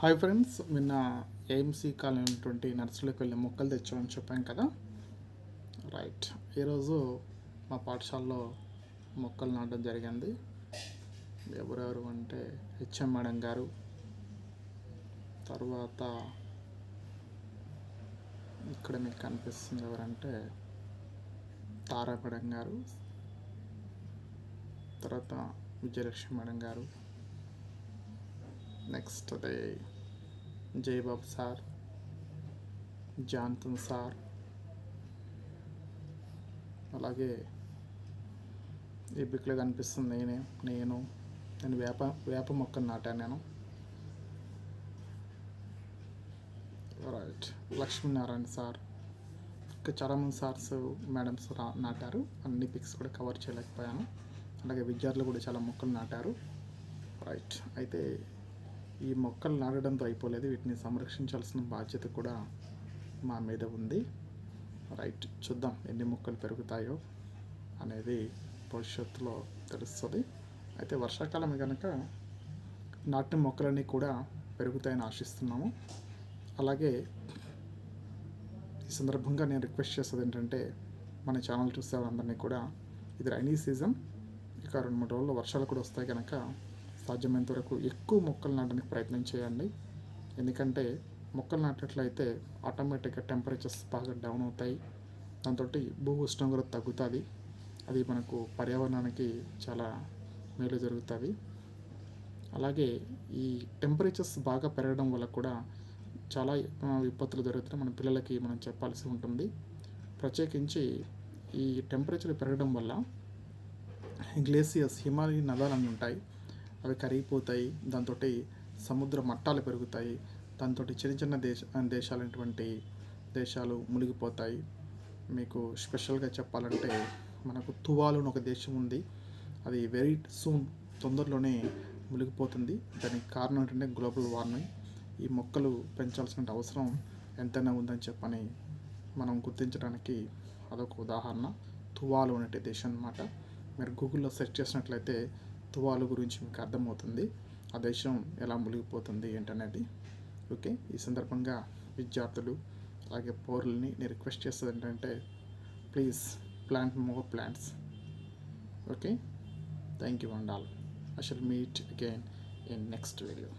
Hi friends, నిన్న AMC colony ఉన్నటువంటి నర్సరీలోకి వెళ్ళి మొక్కలు తెచ్చామని చెప్పాం కదా. రైట్, ఈరోజు మా పాఠశాలలో మొక్కలు నాటడం జరిగింది. ఎవరెవరు అంటే హెచ్ఎం మేడం గారు, తర్వాత ఇక్కడ మీకు కనిపిస్తుంది ఎవరంటే తారా మేడం గారు, తర్వాత విజయలక్ష్మి మేడం గారు, నెక్స్ట్ అదే జయబాబు సార్, జాన్సన్ సార్, అలాగే ఈ బిక్లో కనిపిస్తుంది నేను వేప మొక్కను నాటాను నేను. రైట్, లక్ష్మీనారాయణ సార్, ఇంకా చాలామంది సార్స్ మేడమ్స్ నాటారు. అన్ని పిక్స్ కూడా కవర్ చేయలేకపోయాను. అలాగే విద్యార్థులు కూడా చాలా మొక్కలు నాటారు. రైట్, అయితే ఈ మొక్కలు నాటడంతో అయిపోలేదు, వీటిని సంరక్షించాల్సిన బాధ్యత కూడా మా మీద ఉంది. రైట్, చూద్దాం ఎన్ని మొక్కలు పెరుగుతాయో అనేది భవిష్యత్తులో తెలుస్తుంది. అయితే వర్షాకాలం కనుక నాటిన మొక్కలన్నీ కూడా పెరుగుతాయని ఆశిస్తున్నాము. అలాగే ఈ సందర్భంగా నేను రిక్వెస్ట్ చేసేది ఏంటంటే, మన ఛానల్ చూసే వాళ్ళందరినీ కూడా, ఇది రైనీ సీజన్, ఇక 2-3 రోజుల్లో వర్షాలు కూడా వస్తాయి కనుక సాధ్యమైనంత వరకు ఎక్కువ మొక్కలు నాటడానికి ప్రయత్నం చేయండి. ఎందుకంటే మొక్కలు నాటినట్లయితే ఆటోమేటిక్గా టెంపరేచర్స్ బాగా డౌన్ అవుతాయి. దాంతో భూ ఉష్ణోగ్రత తగ్గుతుంది. అది మనకు పర్యావరణానికి చాలా మేలు జరుగుతుంది. అలాగే ఈ టెంపరేచర్స్ బాగా పెరగడం వల్ల కూడా చాలా విపత్తులు జరుగుతున్నాయి. మన పిల్లలకి మనం చెప్పాల్సి ఉంటుంది. ప్రత్యేకించి ఈ టెంపరేచర్ పెరగడం వల్ల గ్లేసియర్స్, హిమాలయ నదాలు ఉంటాయి, అవి కరిగిపోతాయి. దాంతో సముద్ర మట్టాలు పెరుగుతాయి. దాంతో చిన్న చిన్న దేశాలైనటువంటి దేశాలు మునిగిపోతాయి. మీకు స్పెషల్గా చెప్పాలంటే మనకు తువాలు అని ఒక దేశం ఉంది, అది వెరీ సూన్, తొందరలోనే మునిగిపోతుంది. దానికి కారణం ఏంటంటే గ్లోబల్ వార్మింగ్. ఈ మొక్కలు పెంచాల్సిన అవసరం ఎంతైనా ఉందని చెప్పని మనం గుర్తించడానికి అదొక ఉదాహరణ. తువాలు అనే దేశం అన్నమాట. మీరు గూగుల్లో సెర్చ్ చేసినట్లయితే తువాలు గురించి మీకు అర్థమవుతుంది, ఆ దేశం ఎలా మునిగిపోతుంది ఏంటనేది. ఓకే, ఈ సందర్భంగా విద్యార్థులు అలాగే పౌరుల్ని నేను రిక్వెస్ట్ చేసేది ఏంటంటే, please plant more plants. Okay, thank you and all. I shall meet again in next video.